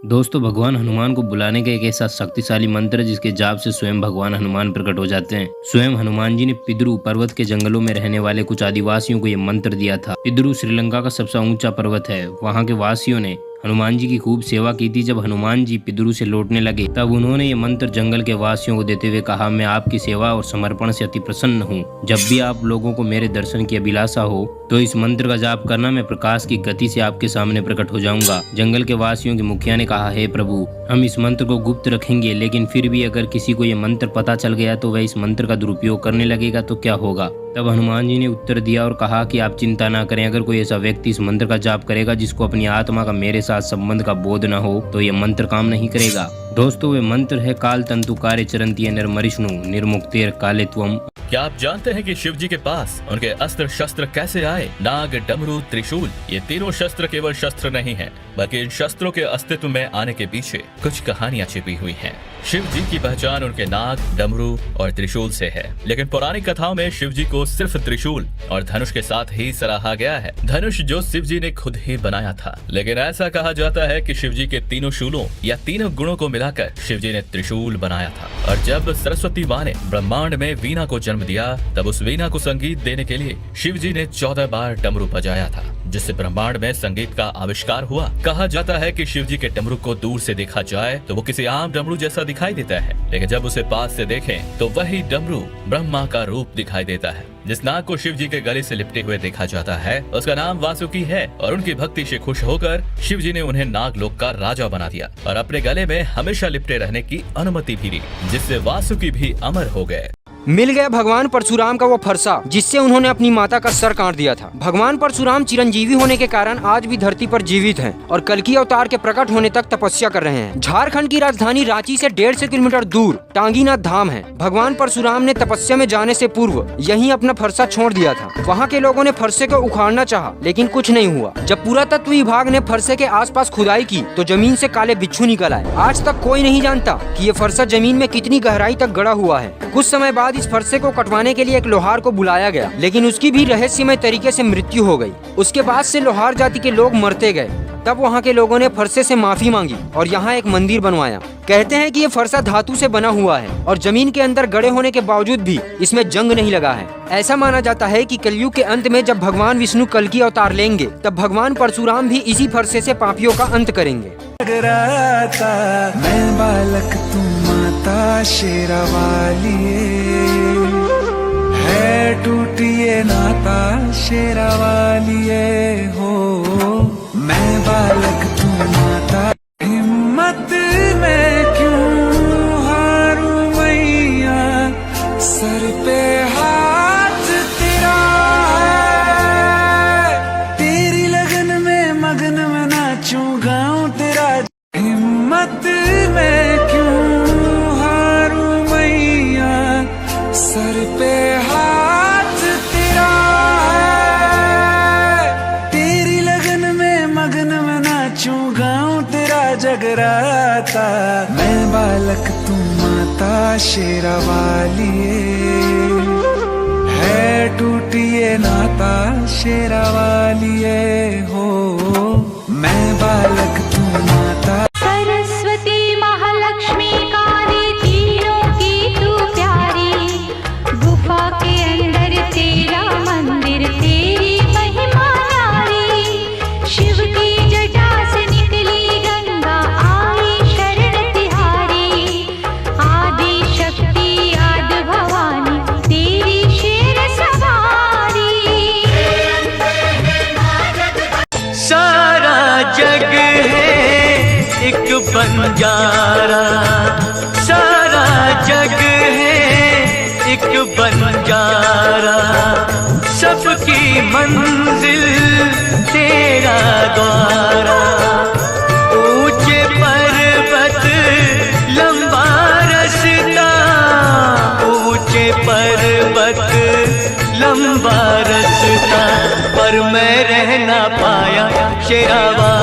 दोस्तों, भगवान हनुमान को बुलाने का एक ऐसा शक्तिशाली मंत्र है जिसके जाप से स्वयं भगवान हनुमान प्रकट हो जाते हैं। स्वयं हनुमान जी ने पिद्रू पर्वत के जंगलों में रहने वाले कुछ आदिवासियों को यह मंत्र दिया था। पिद्रू श्रीलंका का सबसे ऊंचा पर्वत है। वहाँ के वासियों ने हनुमान जी की खूब सेवा की थी। जब हनुमान जी पिद्रू से लौटने लगे तब उन्होंने ये मंत्र जंगल के वासियों को देते हुए कहा, मैं आपकी सेवा और समर्पण से अति प्रसन्न हूँ। जब भी आप लोगों को मेरे दर्शन की अभिलाषा हो तो इस मंत्र का जाप करना, मैं प्रकाश की गति से आपके सामने प्रकट हो जाऊंगा। जंगल के वासियों के मुखिया ने कहा, हे प्रभु, हम इस मंत्र को गुप्त रखेंगे, लेकिन फिर भी अगर किसी को ये मंत्र पता चल गया तो वह इस मंत्र का दुरुपयोग करने लगेगा तो क्या होगा। तब हनुमान जी ने उत्तर दिया और कहा कि आप चिंता ना करें, अगर कोई ऐसा व्यक्ति इस मंत्र का जाप करेगा जिसको अपनी आत्मा का मेरे साथ संबंध का बोध न हो तो यह मंत्र काम नहीं करेगा। दोस्तों, वे मंत्र है काल तंतु कार्य चरंती नरमरिष्णु निर्मुक्तेर काले त्वम। क्या आप जानते हैं कि शिव जी के पास उनके अस्त्र शस्त्र कैसे आए? नाग, डमरू, त्रिशूल, ये तीनों शस्त्र केवल शस्त्र नहीं हैं, बल्कि इन शस्त्रों के अस्तित्व में आने के पीछे कुछ कहानियां छिपी हुई हैं। शिव जी की पहचान उनके नाग, डमरू और त्रिशूल से है, लेकिन पौराणिक कथाओं में शिव जी को सिर्फ त्रिशूल और धनुष के साथ ही सराहा गया है। धनुष जो शिव जी ने खुद ही बनाया था, लेकिन ऐसा कहा जाता है कि शिव जी के तीनों शूलों या तीनों गुणों को मिलाकर शिव जी ने त्रिशूल बनाया था। और जब सरस्वती माँ ने ब्रह्मांड में वीणा को जन्म दिया, तब उस वीणा को संगीत देने के लिए शिव जी ने 14 बार डमरू बजाया था, जिससे ब्रह्मांड में संगीत का आविष्कार हुआ। कहा जाता है कि शिव जी के डमरू को दूर से देखा जाए तो वो किसी आम डमरू जैसा दिखाई देता है, लेकिन जब उसे पास से देखें तो वही डमरू ब्रह्मा का रूप दिखाई देता है। जिस नाग को शिव जी के गले से लिपटे हुए देखा जाता है उसका नाम वासुकी है, और उनकी भक्ति से खुश होकर शिव जी ने उन्हें नागलोक का राजा बना दिया और अपने गले में हमेशा लिपटे रहने की अनुमति भी दी, जिससे वासुकी भी अमर हो गए। मिल गया भगवान परशुराम का वो फरसा जिससे उन्होंने अपनी माता का सर काट दिया था। भगवान परशुराम चिरंजीवी होने के कारण आज भी धरती पर जीवित हैं और कल्कि अवतार के प्रकट होने तक तपस्या कर रहे हैं। झारखंड की राजधानी रांची से 150 किलोमीटर दूर टांगीनाथ धाम है। भगवान परशुराम ने तपस्या में जाने से पूर्व यहीं अपना फरसा छोड़ दिया था। वहाँ के लोगों ने फरसे को उखाड़ना चाहा, लेकिन कुछ नहीं हुआ। जब पुरातत्व विभाग ने फरसे के आसपास खुदाई की तो जमीन से काले बिच्छू निकल आए। आज तक कोई नहीं जानता कि ये फरसा जमीन में कितनी गहराई तक गड़ा हुआ है। कुछ समय बाद इस फरसे को कटवाने के लिए एक लोहार को बुलाया गया, लेकिन उसकी भी रहस्यमय तरीके से मृत्यु हो गई। उसके बाद से लोहार जाति के लोग मरते गए। तब वहाँ के लोगों ने फरसे से माफी मांगी और यहाँ एक मंदिर बनवाया। कहते हैं कि ये फरसा धातु से बना हुआ है और जमीन के अंदर गड़े होने के बावजूद भी इसमें जंग नहीं लगा है। ऐसा माना जाता है कि कलयुग के अंत में जब भगवान विष्णु कल्कि अवतार लेंगे तब भगवान परशुराम भी इसी फरसे से पापियों का अंत करेंगे। मैं बालक तू माता शेरावाली है, टूटिए नाता शेरावाली हो। मैं बालक तू माता, हिम्मत में क्यों हारूं मैया, सर पे हाथ तेरा है, तेरी लगन में मगन में नाचूं गाऊं तेरा। हिम्मत में क्यों हारूं मैया, सर पे हाथ तेरा है, तेरी लगन में मगन में नाचूं गाऊं तेरा जगराता। मैं बालक तू माता शेरावाली है, टूटिए नाता शेरावाली हो। मैं बालक तू माता, सरस्वती महालक्ष्मी काली तीनों की तू प्यारी, गुफा के अंदर तेरा मंदिर, तेरी महिमा न्यारी। शिव की जटा से निकली गंगा, आई शरण तिहारी, आदि शक्ति आदि भवानी, तेरी शेर सवारी। सारा जग है एक बंजारा, सारा जग है एक बंजारा, सबकी मंजिल तेरा द्वारा। ऊंचे पर्वत लंबा रास्ता, ऊंचे पर्वत लंबा रास्ता, पर मैं रह ना पाया शेरावाली